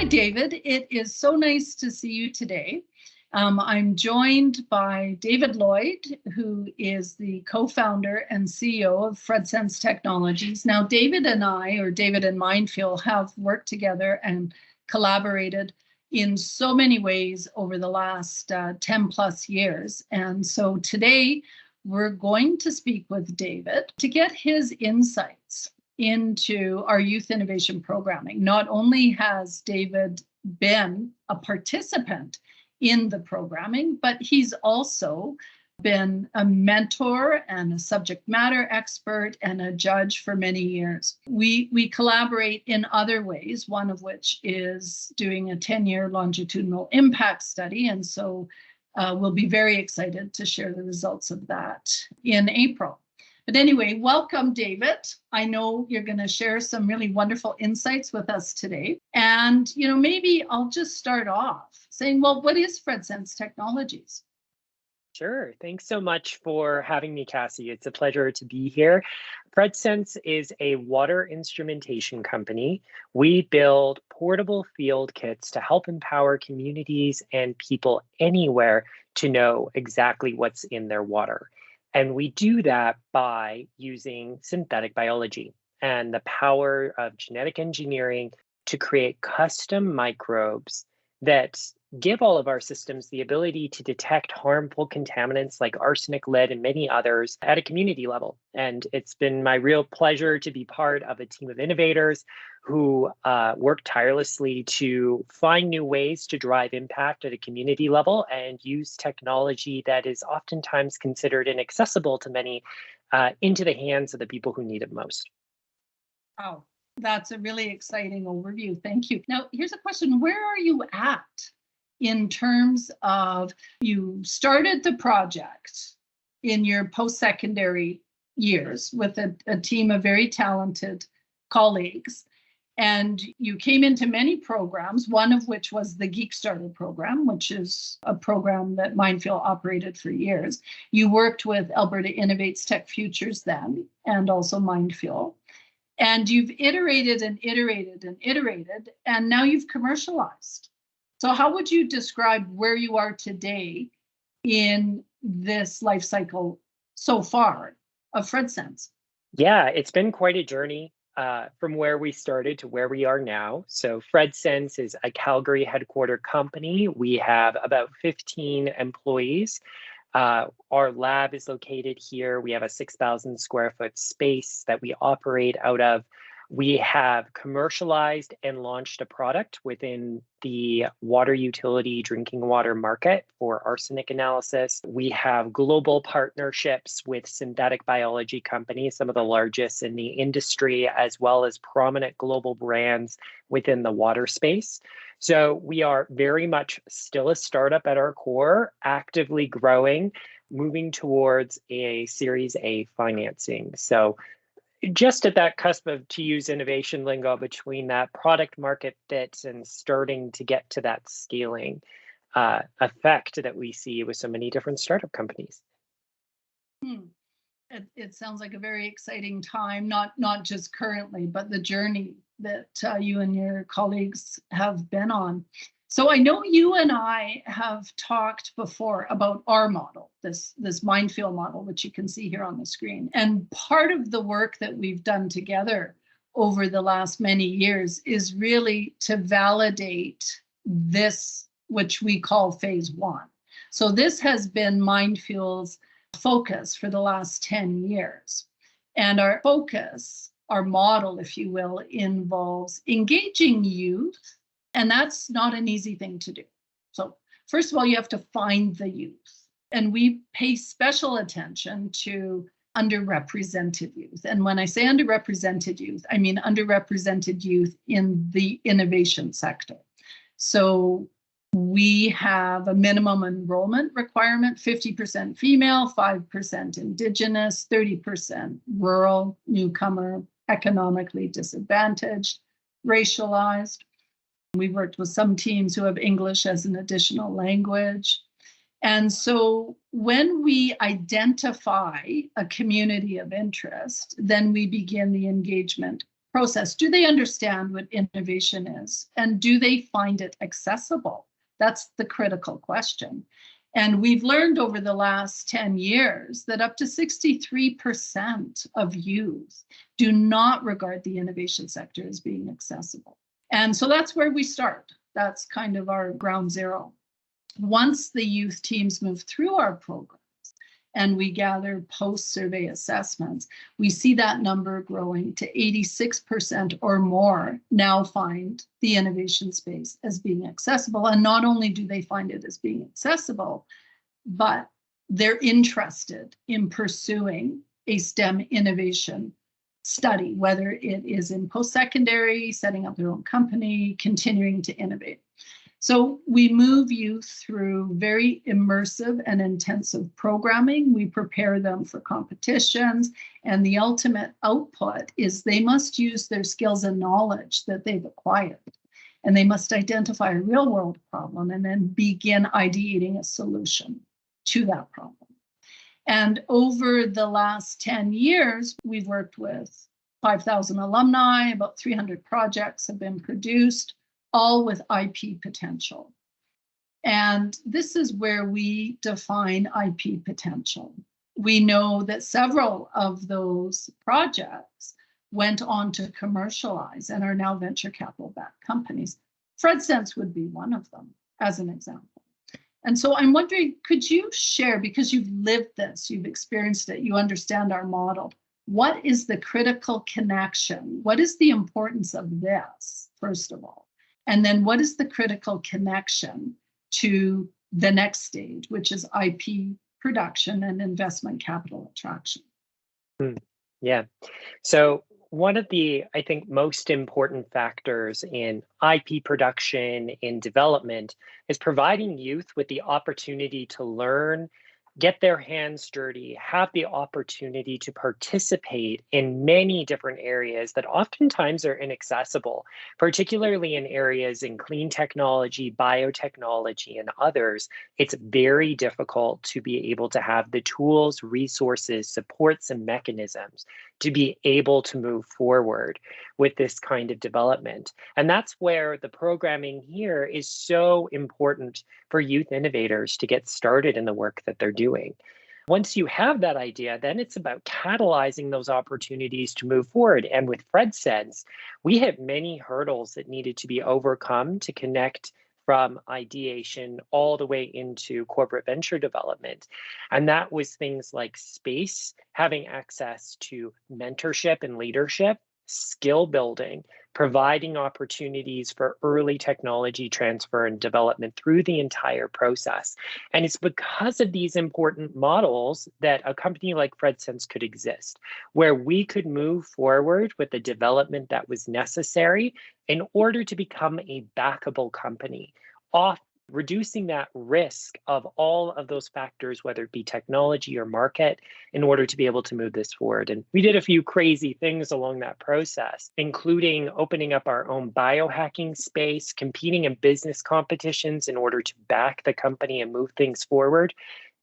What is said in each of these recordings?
Hi, David. It is so nice to see you today. I'm joined by David Lloyd, who is the co-founder and CEO of FREDsense Technologies. Now, David and I, or David and MindFuel, have worked together and collaborated in so many ways over the last 10 plus years. And so today we're going to speak with David to get his insights into our youth innovation programming. Not only has David been a participant in the programming, but he's also been a mentor and a subject matter expert and a judge for many years. We collaborate in other ways, one of which is doing a 10-year longitudinal impact study. And so we'll be very excited to share the results of that in April. But anyway, welcome, David. I know you're going to share some really wonderful insights with us today. And, maybe I'll just start off saying, well, what is FREDsense Technologies? Sure. Thanks so much for having me, Cassy. It's a pleasure to be here. FREDsense is a water instrumentation company. We build portable field kits to help empower communities and people anywhere to know exactly what's in their water. And we do that by using synthetic biology and the power of genetic engineering to create custom microbes that give all of our systems the ability to detect harmful contaminants like arsenic, lead, and many others at a community level. And it's been my real pleasure to be part of a team of innovators who work tirelessly to find new ways to drive impact at a community level and use technology that is oftentimes considered inaccessible to many into the hands of the people who need it most. Wow, that's a really exciting overview. Thank you. Now, here's a question. Where are you at in terms of, you started the project in your post-secondary years with a team of very talented colleagues, and you came into many programs, one of which was the Geek Starter program, which is a program that MindFuel operated for years. You worked with Alberta Innovates Tech Futures then, and also MindFuel. And you've iterated and iterated and iterated, and now you've commercialized. So how would you describe where you are today in this life cycle so far of FREDsense? Yeah, it's been quite a journey from where we started to where we are now. So FREDsense is a Calgary headquartered company. We have about 15 employees. Our lab is located here. We have a 6,000 square foot space that we operate out of. We have commercialized and launched a product within the water utility drinking water market for arsenic analysis. We have global partnerships with synthetic biology companies, some of the largest in the industry, as well as prominent global brands within the water space. So we are very much still a startup at our core, actively growing, moving towards a Series A financing. So just at that cusp of, to use innovation lingo, between that product market fit and starting to get to that scaling effect that we see with so many different startup companies. It sounds like a very exciting time, not just currently, but the journey that you and your colleagues have been on. So I know you and I have talked before about our model, this MindFuel model, which you can see here on the screen. And part of the work that we've done together over the last many years is really to validate this, which we call phase one. So this has been MindFuel's focus for the last 10 years. And our focus, our model, if you will, involves engaging youth. And that's not an easy thing to do. So first of all, you have to find the youth. And we pay special attention to underrepresented youth. And when I say underrepresented youth, I mean underrepresented youth in the innovation sector. So we have a minimum enrollment requirement, 50% female, 5% Indigenous, 30% rural, newcomer, economically disadvantaged, racialized. We worked with some teams who have English as an additional language. And so when we identify a community of interest, then we begin the engagement process? Do they understand what innovation is? And do they find it accessible? That's the critical question. And we've learned over the last 10 years that up to 63% of youth do not regard the innovation sector as being accessible. And so that's where we start. That's kind of our ground zero. Once the youth teams move through our programs and we gather post-survey assessments, we see that number growing to 86% or more now find the innovation space as being accessible. And not only do they find it as being accessible, but they're interested in pursuing a STEM innovation study, whether it is in post-secondary, setting up their own company, continuing to innovate. So we move youth through very immersive and intensive programming. We prepare them for competitions, and the ultimate output is they must use their skills and knowledge that they've acquired, and they must identify a real-world problem and then begin ideating a solution to that problem. And over the last 10 years, we've worked with 5,000 alumni, about 300 projects have been produced, all with IP potential. And this is where we define IP potential. We know that several of those projects went on to commercialize and are now venture capital-backed companies. FREDsense would be one of them, as an example. And so I'm wondering, could you share, because you've lived this, you've experienced it, you understand our model, what is the critical connection? What is the importance of this, first of all? And then what is the critical connection to the next stage, which is IP production and investment capital attraction? Yeah. So one of the, I think, most important factors in IP production, in development, is providing youth with the opportunity to learn, get their hands dirty, have the opportunity to participate in many different areas that oftentimes are inaccessible, particularly in areas in clean technology, biotechnology, and others. It's very difficult to be able to have the tools, resources, supports, and mechanisms to be able to move forward with this kind of development. And that's where the programming here is so important for youth innovators to get started in the work that they're doing. Once you have that idea, then it's about catalyzing those opportunities to move forward. And with FREDsense, we had many hurdles that needed to be overcome to connect from ideation all the way into corporate venture development. And that was things like space, having access to mentorship and leadership, skill building, providing opportunities for early technology transfer and development through the entire process. And it's because of these important models that a company like FREDsense could exist, where we could move forward with the development that was necessary in order to become a backable company, reducing that risk of all of those factors, whether it be technology or market, in order to be able to move this forward. And we did a few crazy things along that process, including opening up our own biohacking space, competing in business competitions in order to back the company and move things forward.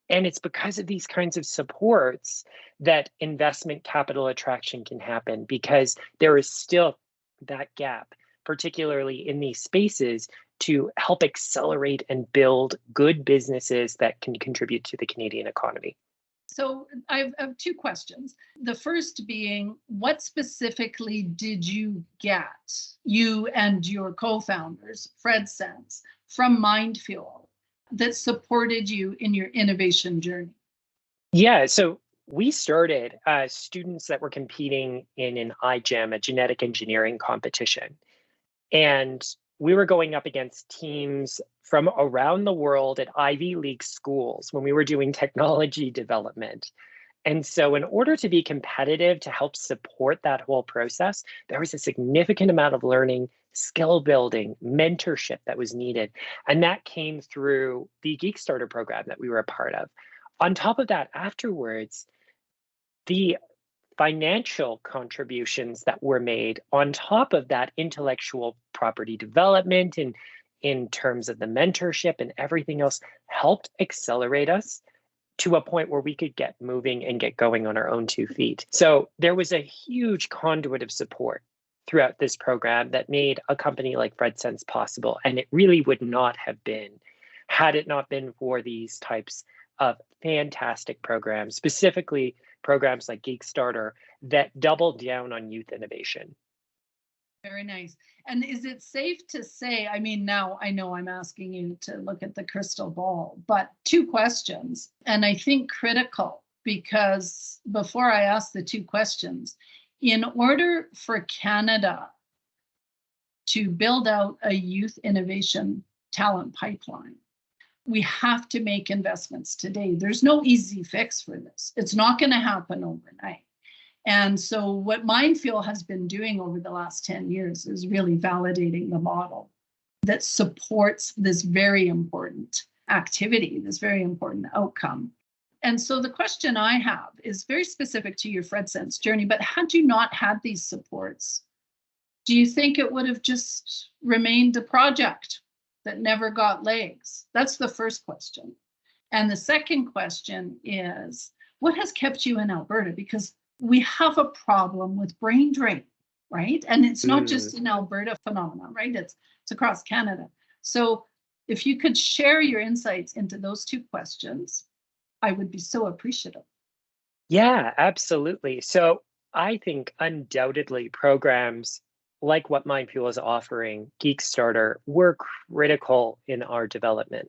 And it's because of these kinds of supports that investment capital attraction can happen, because there is still that gap, particularly in these spaces, to help accelerate and build good businesses that can contribute to the Canadian economy. So I have two questions. The first being, what specifically did you get, you and your co-founders, FREDsense, from MindFuel that supported you in your innovation journey? Yeah, so we started as students that were competing in an iGEM, a genetic engineering competition. And we were going up against teams from around the world at Ivy League schools when we were doing technology development. And so in order to be competitive, to help support that whole process, there was a significant amount of learning, skill building, mentorship that was needed. And that came through the Geek Starter program that we were a part of. On top of that, afterwards, the financial contributions that were made on top of that intellectual property development and in terms of the mentorship and everything else helped accelerate us to a point where we could get moving and get going on our own 2 feet. So there was a huge conduit of support throughout this program that made a company like FREDsense possible. And it really would not have been had it not been for these types of fantastic programs, specifically programs like Geekstarter that double down on youth innovation. Very nice. And is it safe to say, I mean, now I know I'm asking you to look at the crystal ball, but two questions, and I think critical, because before I ask the two questions, in order for Canada to build out a youth innovation talent pipeline, we have to make investments today. There's no easy fix for this. It's not going to happen overnight. And so what MindFuel has been doing over the last 10 years is really validating the model that supports this very important activity, this very important outcome. And so the question I have is very specific to your FREDsense journey, but had you not had these supports, do you think it would have just remained a project that never got legs? That's the first question. And the second question is, what has kept you in Alberta? Because we have a problem with brain drain, right? And it's not just an Alberta phenomenon, right? It's across Canada. So if you could share your insights into those two questions, I would be so appreciative. Yeah, absolutely. So I think undoubtedly programs like what MindFuel is offering, Geekstarter, were critical in our development.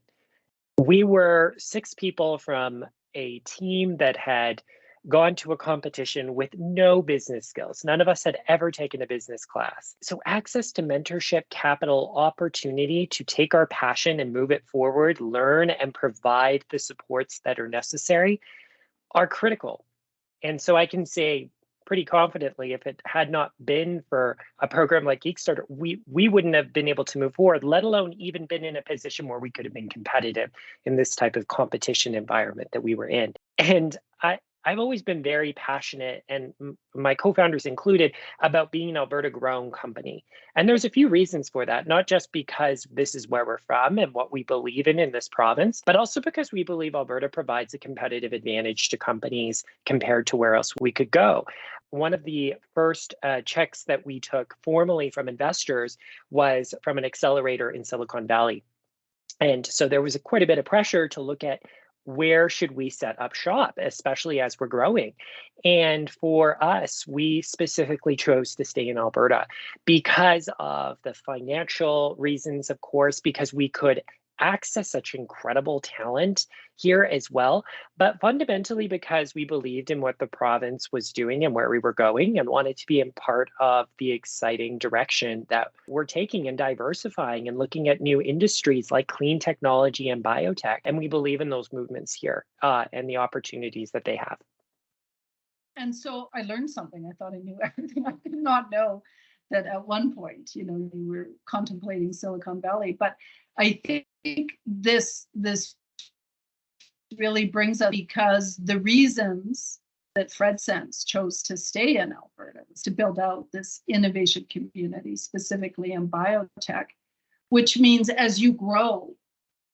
We were 6 people from a team that had gone to a competition with no business skills. None of us had ever taken a business class. So access to mentorship, capital, opportunity to take our passion and move it forward, learn and provide the supports that are necessary are critical. And so I can say pretty confidently, if it had not been for a program like Geekstarter, we wouldn't have been able to move forward, let alone even been in a position where we could have been competitive in this type of competition environment that we were in. And I've always been very passionate, and my co-founders included, about being an Alberta-grown company. And there's a few reasons for that, not just because this is where we're from and what we believe in this province, but also because we believe Alberta provides a competitive advantage to companies compared to where else we could go. One of the first checks that we took formally from investors was from an accelerator in Silicon Valley. And so there was quite a bit of pressure to look at where should we set up shop, especially as we're growing. And for us, we specifically chose to stay in Alberta because of the financial reasons, of course, because we could access such incredible talent here as well, but fundamentally because we believed in what the province was doing and where we were going and wanted to be in part of the exciting direction that we're taking and diversifying and looking at new industries like clean technology and biotech. And we believe in those movements here and the opportunities that they have. And so I learned something. I thought I knew everything. I did not know that at one point, you were contemplating Silicon Valley. But I think this really brings up, because the reasons that FREDsense chose to stay in Alberta was to build out this innovation community, specifically in biotech, which means as you grow,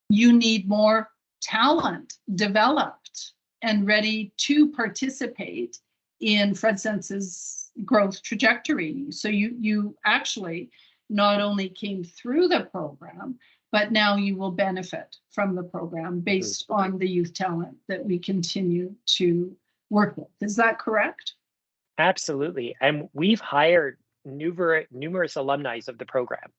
you need more talent developed and ready to participate in FREDsense's growth trajectory. So you actually not only came through the program, but now you will benefit from the program based on the youth talent that we continue to work with. Is that correct? Absolutely. And we've hired numerous alumni of the program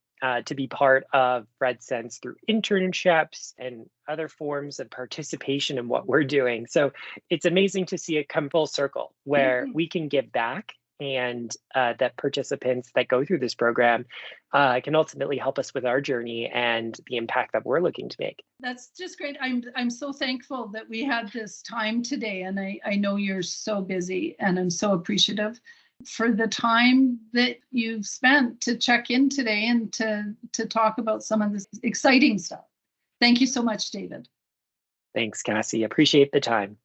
to be part of FREDsense through internships and other forms of participation in what we're doing. So it's amazing to see it come full circle where we can give back, and that participants that go through this program can ultimately help us with our journey and the impact that we're looking to make. That's just great. I'm so thankful that we had this time today, and I know you're so busy, and I'm so appreciative for the time that you've spent to check in today and to talk about some of this exciting stuff. Thank you so much, David. Thanks, Cassy. Appreciate the time.